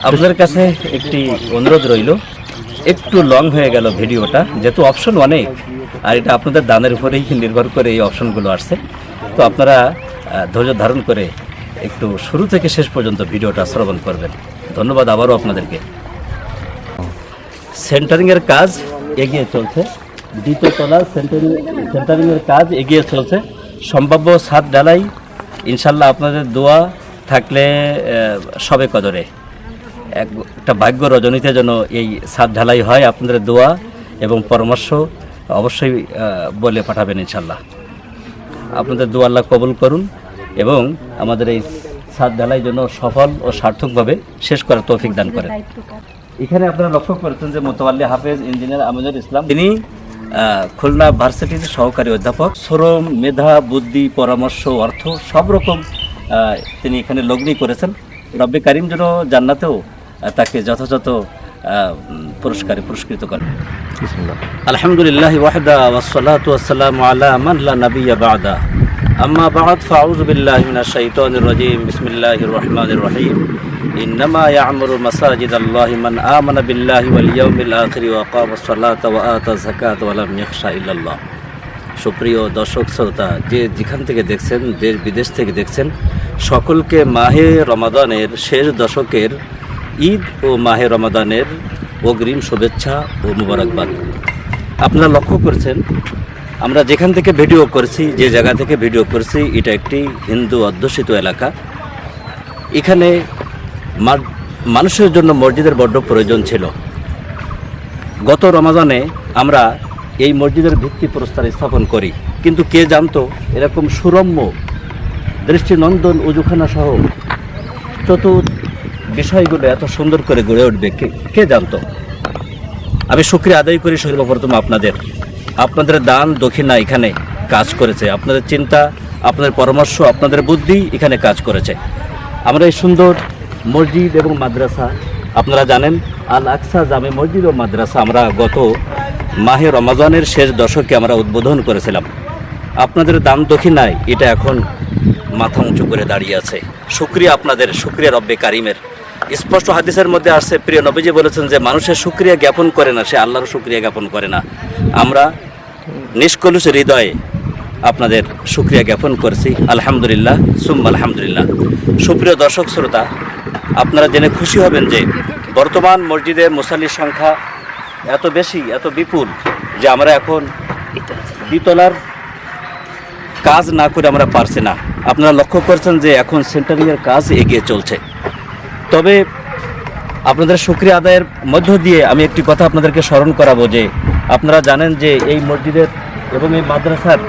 আপনাদের কাছে একটি অনুরোধ রইল, একটু লং হয়ে গেল ভিডিওটা, যেহেতু অপশন অনেক আর এটা আপনাদের দানের উপরেই নির্ভর করে এই অপশনগুলো আসছে। তো আপনারা ধৈর্য ধারণ করে একটু শুরু থেকে শেষ পর্যন্ত ভিডিওটা শ্রবণ করবেন। ধন্যবাদ আবারও আপনাদেরকে। সেন্টারিংয়ের কাজ এগিয়ে চলছে, দ্বিতীয় তলার সেন্টারিংয়ের কাজ এগিয়ে চলছে। সম্ভাব্য ছাদ ঢালাই ইনশাল্লাহ আপনাদের দোয়া থাকলে সবে কদরে একটা ভাগ্য রজনীতে যেন এই ছাদ ঢালাই হয়। আপনাদের দোয়া এবং পরামর্শ অবশ্যই বলে পাঠাবেন ইনশাল্লাহ। আপনাদের দোয়া আল্লাহ কবুল করুন এবং আমাদের এই ছাদ ঢালাই জন্য সফল ও সার্থকভাবে শেষ করার তৌফিক দান করেন। এখানে আপনারা লক্ষ্য করেছেন যে মোতাওয়াল্লি হাফেজ ইঞ্জিনিয়ার আমিনুল ইসলাম, তিনি খুলনা ভার্সিটির সহকারী অধ্যাপক। শ্রম, মেধা, বুদ্ধি, পরামর্শ, অর্থ সব রকম তিনি এখানে লগ্নি করেছেন। রব্বে কারিম যেন জান্নাতেও তাকে যথাযথ পুরস্কারে পুরস্কৃত করেন। আলহামদুলিল্লাহ ওয়াহদা ওয়াসসালাতু ওয়াসসালামু আলা মান লা নাবিয়্যা বা'দা, আম্মা বা'দ, ফাআউযু বিল্লাহি মিনাশ শাইতানির রাজীম, বিসমিল্লাহির রহমানির রহিম। ইন্নামা ইয়া'মুরু মাসাজিদাল্লাহি মান আমানা বিল্লাহি ওয়াল ইয়াউমিল আখির ওয়া আকামাস সালাতা ওয়া আতা যাকাতা ওয়া লাম ইয়াখশা ইল্লাল্লাহ। সুপ্রিয় দর্শক শ্রোতা, যে যেখান থেকে দেখছেন, দেশ বিদেশ থেকে দেখছেন, সকলকে মাহে রমাদানের শেষ দশকের ঈদ ও মাহে রমাদানের অগ্রিম শুভেচ্ছা ও মুবারকবাদ। আপনারা লক্ষ্য করছেন আমরা যেখান থেকে ভিডিও করছি, যে জায়গা থেকে ভিডিও করছি, এটা একটি হিন্দু অধ্যুষিত এলাকা। এখানে মানুষের জন্য মসজিদের বড্ড প্রয়োজন ছিল। গত রমাদানে আমরা এই মসজিদের ভিত্তিপ্রস্তর স্থাপন করি, কিন্তু কে জানতো এরকম সুরম্য দৃষ্টিনন্দন উজুখানা সহ চতুর্থ বিষয়গুলো এত সুন্দর করে গড়ে উঠবে, কে জানতো। আমি শুকরিয়া আদায় করি সর্বপ্রথম আপনাদের দান দক্ষিণা এখানে কাজ করেছে, আপনাদের চিন্তা, আপনাদের পরামর্শ, আপনাদের বুদ্ধি এখানে কাজ করেছে। আমরা এই সুন্দর মসজিদ এবং মাদ্রাসা, আপনারা জানেন আল আকসা জামে মসজিদ ও মাদ্রাসা আমরা গত মাহে রমাজানের শেষ দশকে আমরা উদ্বোধন করেছিলাম। আপনাদের দান দক্ষিণায় এটা এখন মাথা উঁচু করে দাঁড়িয়ে আছে। শুকরিয়া আপনাদের, শুকরিয়া রব্বে কারিমের। স্পষ্ট হাদিসের মধ্যে আসছে, প্রিয় নবীজি বলেছেন যে মানুষের শুকরিয়া জ্ঞাপন করে না, সে আল্লাহর শুকরিয়া জ্ঞাপন করে না। আমরা নিষ্কলুষ হৃদয়ে আপনাদের শুকরিয়া জ্ঞাপন করছি। আলহামদুলিল্লাহ সুম্মা আলহামদুলিল্লাহ। সুপ্রিয় দর্শক শ্রোতা, আপনারা জেনে খুশি হবেন যে বর্তমান মসজিদে মুসাল্লির সংখ্যা এত বেশি, এত বিপুল যে আমরা এখন দ্বিতলার কাজ না করে আমরা পারছি না। আপনারা লক্ষ্য করছেন যে এখন সেন্টারিংয়ের কাজ এগিয়ে চলছে। তবে আপনাদের শুকরিয়া আদায়ের মধ্য দিয়ে আমি একটি কথা আপনাদেরকে স্মরণ করাবো যে আপনারা জানেন যে এই মসজিদের এবং এই মাদ্রাসার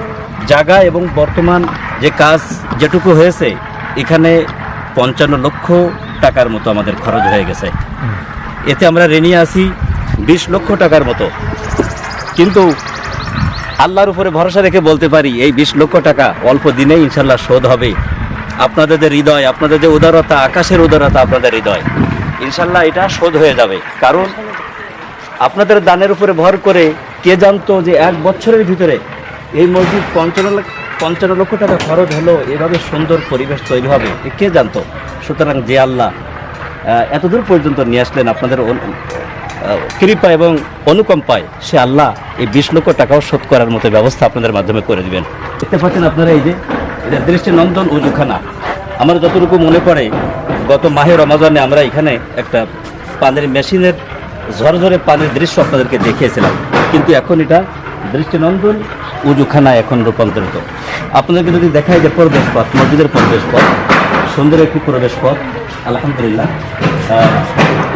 জায়গা এবং বর্তমান যে কাজ যেটুকু হয়েছে, এখানে 55 লক্ষ টাকার মতো আমাদের খরচ হয়ে গেছে। এতে আমরা ঋণী আছি 20 লক্ষ টাকার মতো। কিন্তু আল্লাহর উপরে ভরসা রেখে বলতে পারি এই 20 লক্ষ টাকা অল্প দিনেই ইনশাল্লাহ শোধ হবে। আপনাদের যে হৃদয়, আপনাদের যে উদারতা, আকাশের উদারতা, আপনাদের হৃদয়, ইনশাল্লাহ এটা শোধ হয়ে যাবে। কারণ আপনাদের দানের উপরে ভর করে কে জানতো যে 1 বছরের ভিতরে এই মসজিদ 55 লক্ষ টাকা খরচ হলো, এভাবে সুন্দর পরিবেশ তৈরি হবে, কে জানতো। সুতরাং যে আল্লাহ এতদূর পর্যন্ত নিয়ে আসলেন আপনাদের কৃপা এবং অনুকম্পায়, সে আল্লাহ এই 20 লক্ষ টাকাও শোধ করার মতো ব্যবস্থা আপনাদের মাধ্যমে করে দিবেন। দেখতে পাচ্ছেন আপনারা এই যে এটা দৃষ্টিনন্দন উজুখানা। আমার যতটুকু মনে পড়ে গত মাহে রমাজানে আমরা এখানে একটা পানির মেশিনের ঝরঝরে পানির দৃশ্য আপনাদেরকে দেখিয়েছিলাম, কিন্তু এখন এটা দৃষ্টিনন্দন উজুখানা এখন রূপান্তরিত। আপনাদেরকে যদি দেখাই যে প্রবেশ পথ, মসজিদের প্রবেশ পথ, সুন্দর একটি প্রবেশ পথ আলহামদুলিল্লাহ।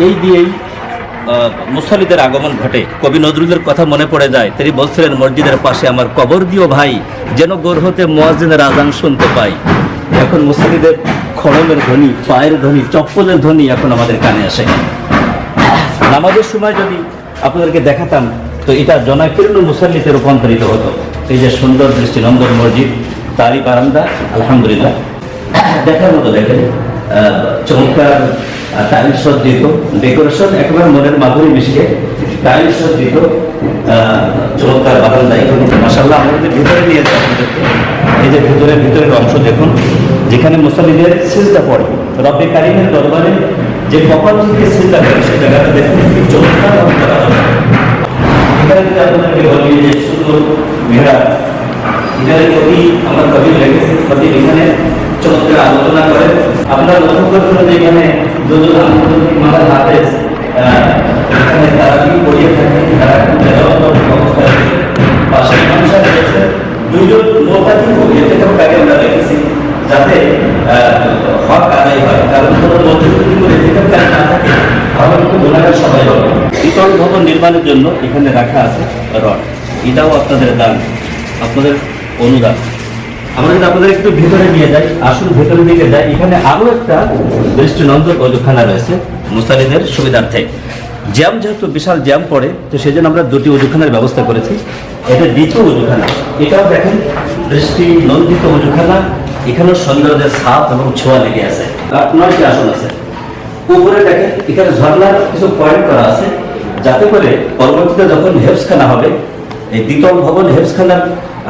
এই দিয়েই মুসল্লিদের আগমন ঘটে। কবি নজরুলের কথা মনে পড়ে যায়, তিনি বলছিলেন মসজিদের পাশে আমার কবর দিও ভাই, যেন গোর হতে মুয়াজ্জিনের আযান শুনতে পাই। এখন মুসল্লিদের খড়মের ধ্বনি, পায়ের ধ্বনি, চপ্পলের ধ্বনি এখন আমাদের কানে আসে। নামাজের সময় যদি আপনাদেরকে দেখাতাম তো এটা জনাকীর্ণ মুসল্লিতে রূপান্তরিত হতো। এই যে সুন্দর দৃষ্টিনন্দন মসজিদ, তারই বারান্দা আলহামদুলিল্লাহ দেখার মতো। দেখেন চমৎকার টাইলস সজ্জিত ডেকোরেশন, একেবারে মনের মাধুরী মিশিয়ে টাইলস সজ্জিত চমৎকার বারান্দা। এখানে মাশাআল্লাহ আমরা যদি ভিতরে নিয়ে যাই আপনাদেরকে, এই যে ভিতরের অংশ দেখুন, যেখানে মুসল্লিদের সিজদা পড়ে, রব্বে কারিমের দরবারে যে কপাল থেকে চিন্তা করে সেই জায়গাটা দেখুন কি চমৎকারভাবে করা হবে। এখানে যদি আপনাদেরকে বলি যে সুন্দর মেহরাব, এখানে কবি আমার কবি লেগেছে, কবি এখানে চমৎকার আলোচনা করে। আপনারা লক্ষ্য করছেন যে এখানে দুজন আন্তর্জাতিক মাদার হাফেজ এখানে তারা কি পড়িয়ে থাকে, তারা অবস্থায় রয়েছে, পাশে মানুষরা রয়েছে, দুইজন মোতাকি কবি এটাকেও কাজে আমরা রেখেছি যাতে হক আদায় হয়। কারণ কোনো মধ্যবর্তী করে যেখানে কাজ না থাকে তাহলে কিন্তু গুণাগার সবাই হবে। দ্বিতল ভবন নির্মাণের জন্য এখানে রাখা আছে রড, এটাও আপনাদের দান, আপনাদের অনুদান। আমরা যদি আপনাদের একটু ভিতরে নিয়ে যাই, আসুন ভেতরের দিকে যাই। এখানে আরো একটা দৃষ্টিনন্দন অজুখানা রয়েছে মুসালিদের সুবিধার্থে। জ্যাম যেহেতু বিশাল জ্যাম পড়ে, তো সেই জন্য আমরা দুটি অজুখানার ব্যবস্থা করেছি। এটা দ্বিতীয় অজুখানা, এটাও দেখেন দৃষ্টি নন্দিত অজুখানা। এখানেও সৌন্দর্যের ছাপ এবং ছোঁয়া লেগে আছে। 9টি আসন আছে। উপরে দেখেন এখানে ঝর্ণার কিছু পয়েন্ট করা আছে যাতে করে পরবর্তীতে যখন হেফজখানা হবে, এই দ্বিতল ভবন হেফজখানার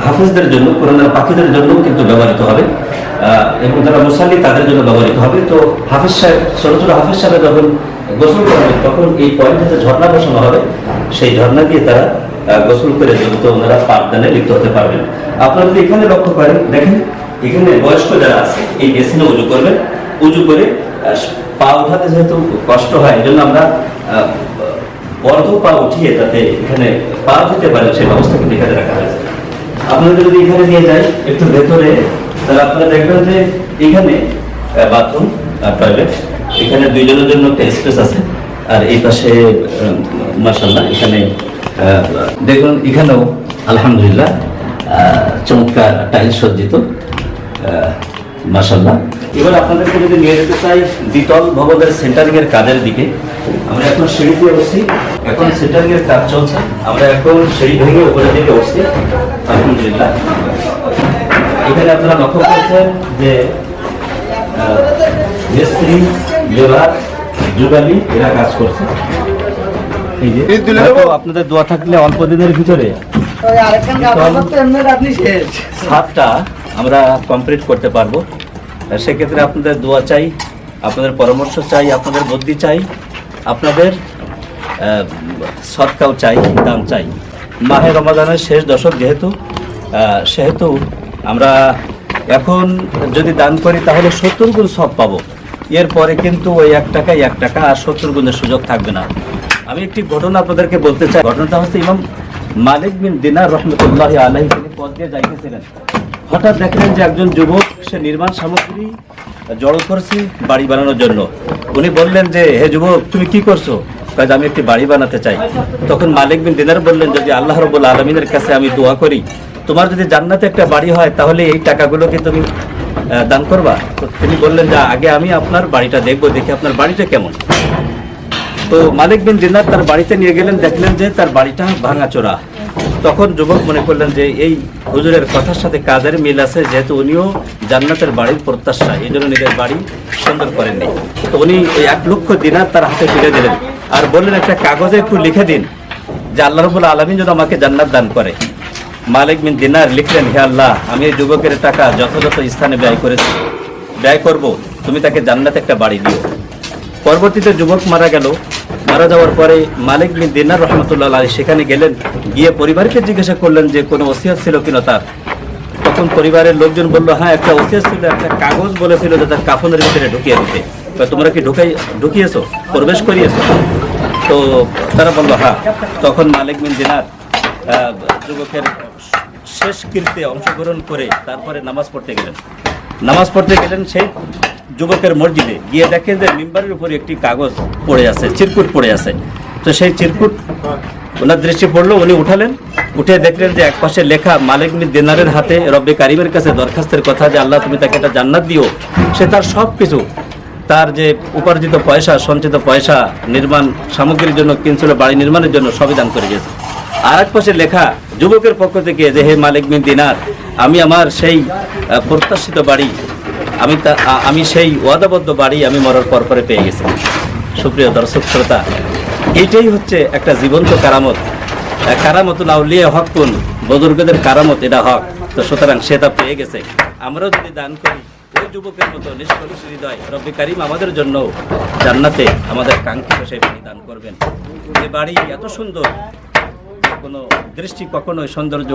হাফেজদের জন্য, কোরআনের পাখিদের জন্য কিন্তু ব্যবহৃত হবে এবং যারা মুসাল্লি তাদের জন্য ব্যবহৃত হবে। তো হাফেজ সাহেব, ছোট ছোট হাফেজ সাহেব যখন গোসল করবে তখন এই পয়েন্টে ঝর্ণা বসানো হবে, সেই ঝর্ণা দিয়ে তারা গোসল করে যেহেতু ওনারা পাঠদানে লিপ্ত হতে পারবেন। আপনারা যদি এখানে লক্ষ্য করেন, দেখেন এখানে বয়স্ক যারা আছে এই বেসিনে উজু করবেন। উজু করে পা উঠাতে যেহেতু কষ্ট হয়, এই জন্য আমরা অর্ধ পা উঠিয়ে যাতে এখানে পা দিতে পারেন সেই ব্যবস্থা কিন্তু এখানে রাখা হয়েছে। আপনাদের যদি এখানে নিয়ে যাই একটু ভেতরে, তাহলে আপনারা দেখবেন যে এখানে বাথরুম টয়লেট, এখানে দুইজনের জন্য একটা স্পেস আছে। আর এই পাশে মাশাআল্লাহ এখানে দেখুন, এখানেও আলহামদুলিল্লাহ চমৎকার টাইলস সজ্জিত মাশাআল্লাহ। এবার আপনাদেরকে যদি নিয়ে যেতে চাই দ্বিতল ভবনের সেন্টারিং এর কাজের দিকে, আমরা এখন সিঁড়ি দিয়ে উঠছি, এখন সেন্টারিং এর কাজ চলছে। আমরা এখন সিঁড়ি ভেঙে উপরে দিকে উঠছি আলহামদুলিল্লাহ। এখানে আপনারা লক্ষ্য করছেন যে মিস্ত্রি, লেবার, যুগালি এরা কাজ করছে। এই যে আপনাদের দোয়া থাকলে অল্প দিনের ভিতরে ছাদটা আমরা কমপ্লিট করতে পারবো। সেক্ষেত্রে আপনাদের দোয়া চাই, আপনাদের পরামর্শ চাই, আপনাদের বুদ্ধি চাই, আপনাদের সদকাও চাই, দান চাই। মাহে রমাদানের শেষ দশক সেহেতু আমরা এখন যদি দান করি তাহলে 70 গুণ সব পাবো। এরপরে কিন্তু ওই 1 টাকা আর 70 গুণের সুযোগ থাকবে না। আমি একটি ঘটনা আপনাদেরকে বলতে চাই। ঘটনাটা হচ্ছে ইমাম মালিক বিন দিনার রহমতুল্লাহ আলাইহি তিনি পথ দিয়ে যাইতেছিলেন, হঠাৎ দেখলেন যে একজন যুবক সে নির্মাণ সামগ্রী জড়ো করছে বাড়ি বানানোর জন্য। উনি বললেন যে, হে যুবক তুমি কি করছো? কাজ আমি একটি বাড়ি বানাতে চাই। তখন মালিক বিন দিনার বললেন, যদি আল্লাহ রাব্বুল আলামিনের কাছে আমি দোয়া করি তোমার যদি জান্নাতে একটা বাড়ি হয় তাহলে এই টাকাগুলোকে তুমি দান করবা। তো তিনি বললেন যে আগে আমি আপনার বাড়িটা দেখবো, দেখি আপনার বাড়িটা কেমন। তো মালিক বিন দিনার তার বাড়িতে নিয়ে গেলেন, দেখলেন যে তার বাড়িটা ভাঙাচোরা। তখন যুবক মনে করলেন যে এই হুজুরের কথার সাথে কাজের মিল আছে, যেহেতু উনিও জান্নাতের বাড়ির প্রত্যাশা, এই জন্য নিজের বাড়ি সুন্দর করেননি। তো উনি ওই 1 লক্ষ দিনার তার হাতে তুলে দিলেন আর বললেন একটা কাগজে একটু লিখে দিন যে আল্লাহ রাব্বুল আলামিন যদি আমাকে জান্নাত দান করে। মালিক বিন দিনার লিখলেন, হে আল্লাহ, আমি এই যুবকের টাকা যথাযথ স্থানে ব্যয় করব, তুমি তাকে জান্নাতে একটা বাড়ি দিও। পরবর্তীতে যুবক মারা গেল। মারা যাওয়ার পরে মালিক বিন দিনার রহমতুল্লাহ আলাইহি সেখানে গেলেন, গিয়ে পরিবারকে জিজ্ঞাসা করলেন যে কোনো ওসিয়ত ছিল কিনা তার। তখন পরিবারের লোকজন বলল, হ্যাঁ একটা ওসিয়ত ছিল, একটা কাগজ বলেছিল যে তার কাফনের ভিতরে ঢুকিয়ে দিতে। তোমরা কি ঢুকিয়েছো, প্রবেশ করিয়েছো? তো তারা বলল হ্যাঁ। তখন মালিক বিন দিনার যুবকের শেষ কৃত্যে অংশগ্রহণ করে তারপরে নামাজ পড়তে গেলেন। সেই যুবকের মসজিদে গিয়ে দেখেন যে মিম্বারের উপরে একটি কাগজ পড়ে আছে, চিরকুট পড়ে আছে। তো সেই চিরকুট ওনার দৃষ্টি পড়লো, উনি উঠালেন, উঠে দেখলেন যে একপাশে লেখা মালিক বিন দিনারের হাতে রব্বে কারিমের কাছে দরখাস্তের কথা যে আল্লাহ তুমি তাকে একটা জান্নাত দিও। সে তার সব কিছু, তার যে উপার্জিত পয়সা, সঞ্চিত পয়সা নির্মাণ সামগ্রীর জন্য কিনছিল, বাড়ি নির্মাণের জন্য সবই দান করে গেছে। আর এক পাশে লেখা যুবকের পক্ষ থেকে যে হে মালিক বিন দিনার, আমি আমার সেই প্রত্যাশিত বাড়ি, আমি সেই ওয়াদাবদ্ধ বাড়ি আমি মরার পরে পেয়ে গেছি। সুপ্রিয় দর্শক শ্রোতা, এইটাই হচ্ছে একটা জীবন্ত কারামত। কারামতুল আউলিয়া হকুন, বুজুর্গদের কারামত, এটা হক। তো সুতরাং সে তা পেয়ে গেছে। আমরাও যদি দান করি, ওই যুবকের মতো নিষ্কলুষ হৃদয় রব্বে কারিম আমাদের জন্য জান্নাতে আমাদের কাঙ্ক্ষিত সেই বাড়ি দান করবেন। যে বাড়ি এত সুন্দর, কোনো দৃষ্টি কখনোই সৌন্দর্য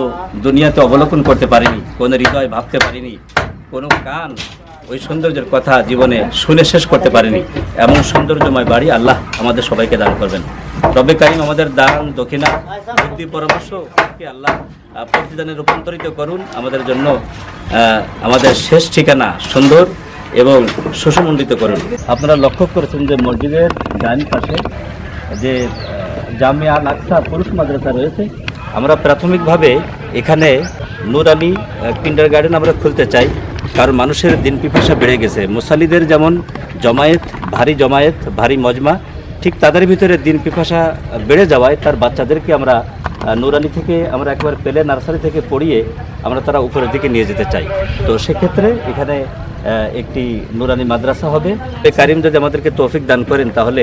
দুনিয়াতে অবলোকন করতে পারেনি, কোনো হৃদয় ভাবতে পারেনি, কোনো কান ওই সৌন্দর্যের কথা জীবনে শুনে শেষ করতে পারেনি। এমন সৌন্দর্যময় বাড়ি আল্লাহ আমাদের সবাইকে দান করবেন। রব্বে কারিম আমাদের দান দক্ষিণা বুদ্ধি পরামর্শকে আল্লাহ প্রতিদানে রূপান্তরিত করুন। আমাদের জন্য আমাদের শেষ ঠিকানা সুন্দর এবং সুসমণ্ডিত করুন। আপনারা লক্ষ্য করেছেন যে মসজিদের ডান পাশে যে জামিয়া আল আকসা পুরুষ মাদ্রাসা রয়েছে, আমরা প্রাথমিকভাবে এখানে নুরানি কিন্ডারগার্টেন আমরা খুলতে চাই, কারণ মানুষের দিন পিপাসা বেড়ে গেছে। মুসাল্লিদের যেমন জমায়েত ভারী মজমা, ঠিক তাদের ভিতরে দিন পিপাসা বেড়ে যাওয়ায় তার বাচ্চাদেরকে আমরা নুরানি থেকে আমরা একবার পেলে নার্সারি থেকে পড়িয়ে আমরা তারা উপরের দিকে নিয়ে যেতে চাই। তো সেক্ষেত্রে এখানে একটি নুরানি মাদ্রাসা হবে। কারিম যদি আমাদেরকে তৌফিক দান করেন তাহলে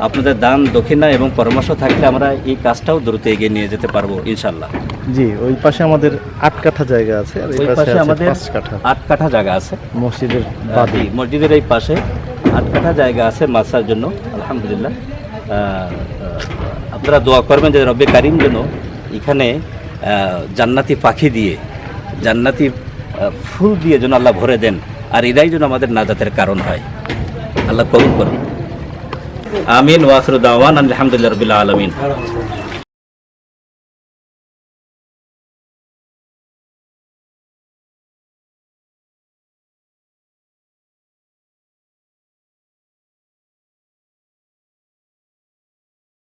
আপনাদের দান দক্ষিণা এবং পরামর্শ থাকলে আমরা এই কাজটাও দ্রুত এগিয়ে নিয়ে যেতে পারবো ইনশাল্লাহ। জি, ওই পাশে আমাদের 8 কাঠা জায়গা আছে, আর এই পাশে আমাদের 5 কাঠা 8 কাঠা জায়গা আছে মসজিদের মসজিদের এই পাশে 8 কাঠা জায়গা আছে মাদ্রাসার জন্য। আলহামদুলিল্লাহ, আপনারা দোয়া করবেন যে রব্বে কারিম যেন এখানে জান্নাতি পাখি দিয়ে, জান্নাতি ফুল দিয়ে যেন আল্লাহ ভরে দেন, আর এরাই যেন আমাদের নাজাতের কারণ হয়। আল্লাহ কবুল করুন। আমিন ওয়া আখিরু দাওয়ানা আলহামদুলিল্লাহি রাব্বিল আলামিন।